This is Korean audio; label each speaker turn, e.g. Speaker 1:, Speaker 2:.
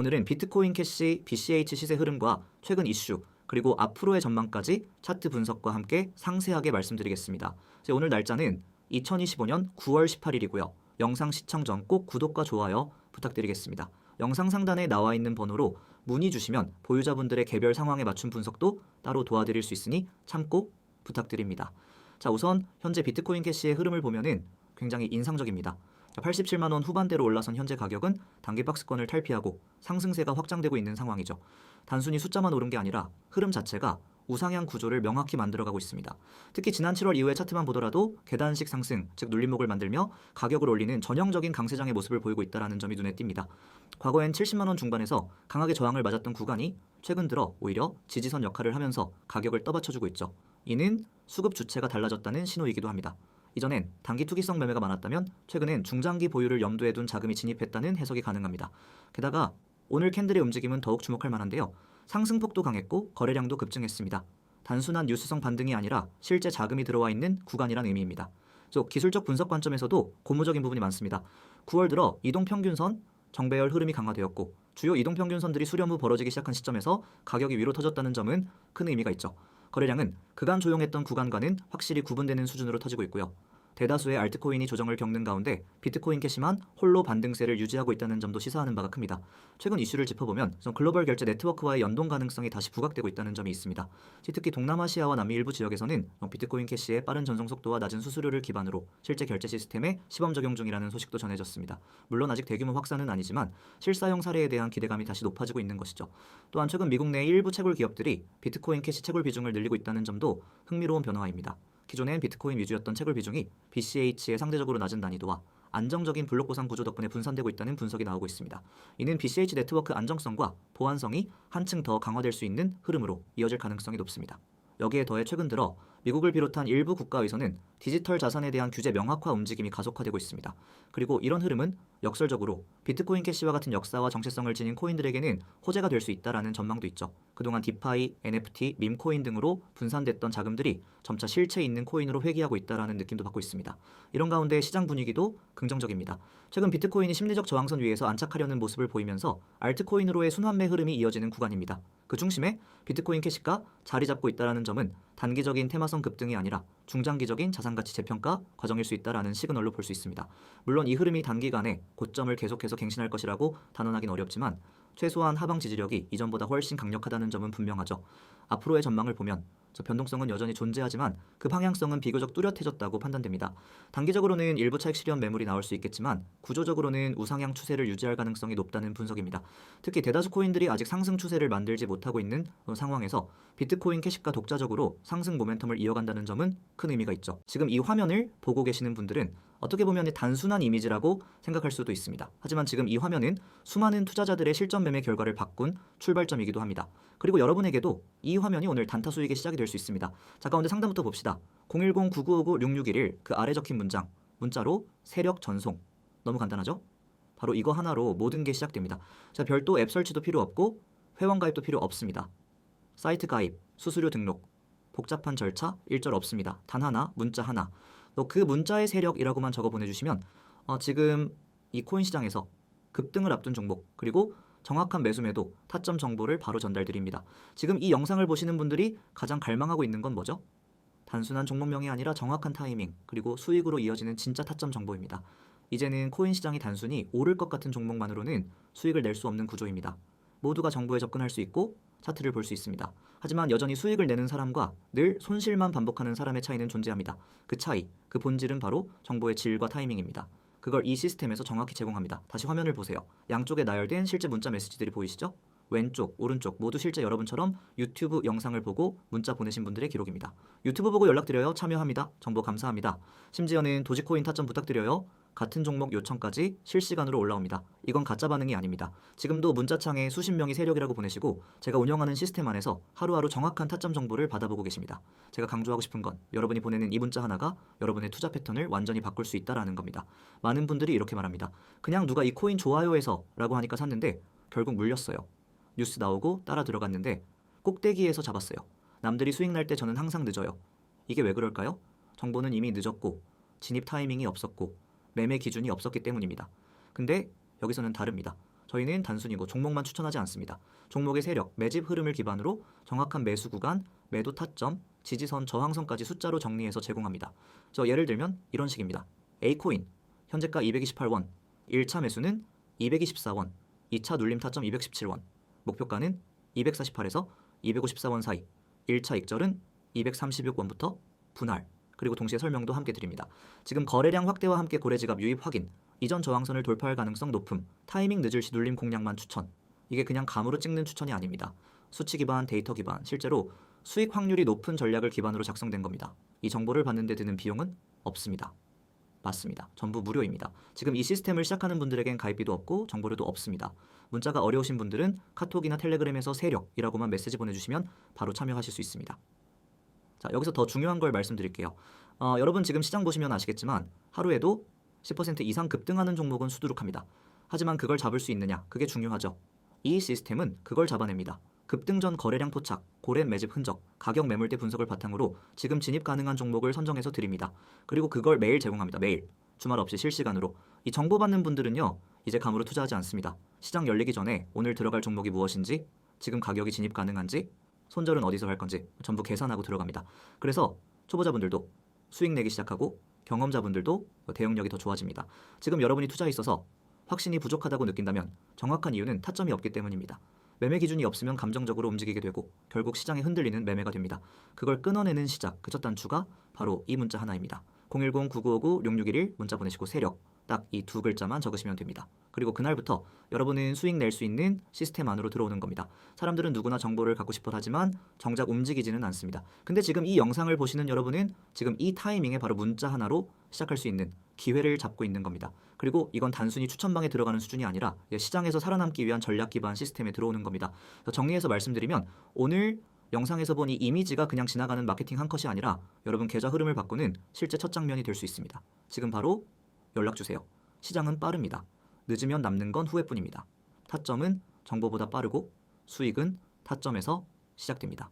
Speaker 1: 오늘은 비트코인 캐시 BCH 시세 흐름과 최근 이슈 그리고 앞으로의 전망까지 차트 분석과 함께 상세하게 말씀드리겠습니다. 오늘 날짜는 2025년 9월 18일이고요. 영상 시청 전 꼭 구독과 좋아요 부탁드리겠습니다. 영상 상단에 나와 있는 번호로 문의 주시면 보유자분들의 개별 상황에 맞춘 분석도 따로 도와드릴 수 있으니 참고 부탁드립니다. 자, 우선 현재 비트코인 캐시의 흐름을 보면은 굉장히 인상적입니다. 87만 원 후반대로 올라선 현재 가격은 단기 박스권을 탈피하고 상승세가 확장되고 있는 상황이죠. 단순히 숫자만 오른 게 아니라 흐름 자체가 우상향 구조를 명확히 만들어가고 있습니다. 특히 지난 7월 이후의 차트만 보더라도 계단식 상승, 즉 눌림목을 만들며 가격을 올리는 전형적인 강세장의 모습을 보이고 있다는 점이 눈에 띕니다. 과거엔 70만 원 중반에서 강하게 저항을 맞았던 구간이 최근 들어 오히려 지지선 역할을 하면서 가격을 떠받쳐주고 있죠. 이는 수급 주체가 달라졌다는 신호이기도 합니다. 이전엔 단기 투기성 매매가 많았다면 최근엔 중장기 보유를 염두에 둔 자금이 진입했다는 해석이 가능합니다. 게다가 오늘 캔들의 움직임은 더욱 주목할 만한데요. 상승폭도 강했고 거래량도 급증했습니다. 단순한 뉴스성 반등이 아니라 실제 자금이 들어와 있는 구간이란 의미입니다. 기술적 분석 관점에서도 고무적인 부분이 많습니다. 9월 들어 이동평균선, 정배열 흐름이 강화되었고 주요 이동평균선들이 수렴 후 벌어지기 시작한 시점에서 가격이 위로 터졌다는 점은 큰 의미가 있죠. 거래량은 그간 조용했던 구간과는 확실히 구분되는 수준으로 터지고 있고요. 대다수의 알트코인이 조정을 겪는 가운데 비트코인 캐시만 홀로 반등세를 유지하고 있다는 점도 시사하는 바가 큽니다. 최근 이슈를 짚어보면 글로벌 결제 네트워크와의 연동 가능성이 다시 부각되고 있다는 점이 있습니다. 특히 동남아시아와 남미 일부 지역에서는 비트코인 캐시의 빠른 전송 속도와 낮은 수수료를 기반으로 실제 결제 시스템에 시범 적용 중이라는 소식도 전해졌습니다. 물론 아직 대규모 확산은 아니지만 실사용 사례에 대한 기대감이 다시 높아지고 있는 것이죠. 또한 최근 미국 내 일부 채굴 기업들이 비트코인 캐시 채굴 비중을 늘리고 있다는 점도 흥미로운 변화입니다. 기존엔 비트코인 위주였던 채굴 비중이 BCH의 상대적으로 낮은 난이도와 안정적인 블록 보상 구조 덕분에 분산되고 있다는 분석이 나오고 있습니다. 이는 BCH 네트워크 안정성과 보안성이 한층 더 강화될 수 있는 흐름으로 이어질 가능성이 높습니다. 여기에 더해 최근 들어 미국을 비롯한 일부 국가에서는 디지털 자산에 대한 규제 명확화 움직임이 가속화되고 있습니다. 그리고 이런 흐름은 역설적으로 비트코인 캐시와 같은 역사와 정체성을 지닌 코인들에게는 호재가 될 수 있다는 전망도 있죠. 그동안 디파이, NFT, 밈코인 등으로 분산됐던 자금들이 점차 실체 있는 코인으로 회귀하고 있다는 느낌도 받고 있습니다. 이런 가운데 시장 분위기도 긍정적입니다. 최근 비트코인이 심리적 저항선 위에서 안착하려는 모습을 보이면서 알트코인으로의 순환매 흐름이 이어지는 구간입니다. 그 중심에 비트코인 캐시가 자리 잡고 있다는 점은 단기적인 테마성 급등이 아니라 중장기적인 자산가치 재평가 과정일 수 있다는 시그널로 볼 수 있습니다. 물론 이 흐름이 단기간에 고점을 계속해서 갱신할 것이라고 단언하기는 어렵지만 최소한 하방 지지력이 이전보다 훨씬 강력하다는 점은 분명하죠. 앞으로의 전망을 보면 변동성은 여전히 존재하지만 그 방향성은 비교적 뚜렷해졌다고 판단됩니다. 단기적으로는 일부 차익 실현 매물이 나올 수 있겠지만 구조적으로는 우상향 추세를 유지할 가능성이 높다는 분석입니다. 특히 대다수 코인들이 아직 상승 추세를 만들지 못하고 있는 상황에서 비트코인 캐시가 독자적으로 상승 모멘텀을 이어간다는 점은 큰 의미가 있죠. 지금 이 화면을 보고 계시는 분들은 어떻게 보면 단순한 이미지라고 생각할 수도 있습니다. 하지만 지금 이 화면은 수많은 투자자들의 실전 매매 결과를 바꾼 출발점이기도 합니다. 그리고 여러분에게도 이 화면이 오늘 단타 수익의 시작이 될 수 있습니다. 자, 가운데 상단부터 봅시다. 010-9959-6611 그 아래 적힌 문자로 세력 전송. 너무 간단하죠? 바로 이거 하나로 모든 게 시작됩니다. 자, 별도 앱 설치도 필요 없고 회원 가입도 필요 없습니다. 사이트 가입, 수수료 등록, 복잡한 절차, 일절 없습니다. 단 하나, 문자 하나. 그 문자의 세력이라고만 적어 보내주시면 지금 이 코인 시장에서 급등을 앞둔 종목 그리고 정확한 매수 매도 타점 정보를 바로 전달드립니다. 지금 이 영상을 보시는 분들이 가장 갈망하고 있는 건 뭐죠? 단순한 종목명이 아니라 정확한 타이밍 그리고 수익으로 이어지는 진짜 타점 정보입니다. 이제는 코인 시장이 단순히 오를 것 같은 종목만으로는 수익을 낼 수 없는 구조입니다. 모두가 정보에 접근할 수 있고 차트를 볼 수 있습니다. 하지만 여전히 수익을 내는 사람과 늘 손실만 반복하는 사람의 차이는 존재합니다. 그 차이, 그 본질은 바로 정보의 질과 타이밍입니다. 그걸 이 시스템에서 정확히 제공합니다. 다시 화면을 보세요. 양쪽에 나열된 실제 문자 메시지들이 보이시죠? 왼쪽, 오른쪽 모두 실제 여러분처럼 유튜브 영상을 보고 문자 보내신 분들의 기록입니다. 유튜브 보고 연락드려요. 참여합니다. 정보 감사합니다. 심지어는 도지코인 타점 부탁드려요. 같은 종목 요청까지 실시간으로 올라옵니다. 이건 가짜 반응이 아닙니다. 지금도 문자창에 수십 명이 세력이라고 보내시고 제가 운영하는 시스템 안에서 하루하루 정확한 타점 정보를 받아보고 계십니다. 제가 강조하고 싶은 건 여러분이 보내는 이 문자 하나가 여러분의 투자 패턴을 완전히 바꿀 수 있다는 겁니다. 많은 분들이 이렇게 말합니다. 그냥 누가 이 코인 좋아요 해서 라고 하니까 샀는데 결국 물렸어요. 뉴스 나오고 따라 들어갔는데 꼭대기에서 잡았어요. 남들이 수익 날 때 저는 항상 늦어요. 이게 왜 그럴까요? 정보는 이미 늦었고 진입 타이밍이 없었고 매매 기준이 없었기 때문입니다. 근데 여기서는 다릅니다. 저희는 단순히 종목만 추천하지 않습니다. 종목의 세력, 매집 흐름을 기반으로 정확한 매수 구간, 매도 타점, 지지선, 저항선까지 숫자로 정리해서 제공합니다. 예를 들면 이런 식입니다. A코인 현재가 228원, 1차 매수는 224원, 2차 눌림 타점 217원, 목표가는 248에서 254원 사이, 1차 익절은 236원부터 분할, 그리고 동시에 설명도 함께 드립니다. 지금 거래량 확대와 함께 고래지갑 유입 확인, 이전 저항선을 돌파할 가능성 높음, 타이밍 늦을 시 눌림 공략만 추천. 이게 그냥 감으로 찍는 추천이 아닙니다. 수치 기반, 데이터 기반, 실제로 수익 확률이 높은 전략을 기반으로 작성된 겁니다. 이 정보를 받는 데 드는 비용은 없습니다. 맞습니다. 전부 무료입니다. 지금 이 시스템을 시작하는 분들에겐 가입비도 없고 정보료도 없습니다. 문자가 어려우신 분들은 카톡이나 텔레그램에서 세력이라고만 메시지 보내주시면 바로 참여하실 수 있습니다. 자, 여기서 더 중요한 걸 말씀드릴게요. 여러분 지금 시장 보시면 아시겠지만 하루에도 10% 이상 급등하는 종목은 수두룩합니다. 하지만 그걸 잡을 수 있느냐? 그게 중요하죠. 이 시스템은 그걸 잡아냅니다. 급등 전 거래량 포착, 고랜 매집 흔적, 가격 매물대 분석을 바탕으로 지금 진입 가능한 종목을 선정해서 드립니다. 그리고 그걸 매일 제공합니다. 매일. 주말 없이 실시간으로. 이 정보 받는 분들은요. 이제 감으로 투자하지 않습니다. 시장 열리기 전에 오늘 들어갈 종목이 무엇인지, 지금 가격이 진입 가능한지, 손절은 어디서 할 건지 전부 계산하고 들어갑니다. 그래서 초보자분들도 수익 내기 시작하고 경험자분들도 대응력이 더 좋아집니다. 지금 여러분이 투자에 있어서 확신이 부족하다고 느낀다면 정확한 이유는 타점이 없기 때문입니다. 매매 기준이 없으면 감정적으로 움직이게 되고 결국 시장에 흔들리는 매매가 됩니다. 그걸 끊어내는 시작, 그 첫 단추가 바로 이 문자 하나입니다. 010-9959-6611 문자 보내시고 세력, 딱 이 두 글자만 적으시면 됩니다. 그리고 그날부터 여러분은 수익 낼 수 있는 시스템 안으로 들어오는 겁니다. 사람들은 누구나 정보를 갖고 싶어 하지만 정작 움직이지는 않습니다. 근데 지금 이 영상을 보시는 여러분은 지금 이 타이밍에 바로 문자 하나로 시작할 수 있는 기회를 잡고 있는 겁니다. 그리고 이건 단순히 추천방에 들어가는 수준이 아니라 시장에서 살아남기 위한 전략 기반 시스템에 들어오는 겁니다. 정리해서 말씀드리면 오늘 영상에서 본 이 이미지가 그냥 지나가는 마케팅 한 컷이 아니라 여러분 계좌 흐름을 바꾸는 실제 첫 장면이 될 수 있습니다. 지금 바로 연락주세요. 시장은 빠릅니다. 늦으면 남는 건 후회뿐입니다. 타점은 정보보다 빠르고 수익은 타점에서 시작됩니다.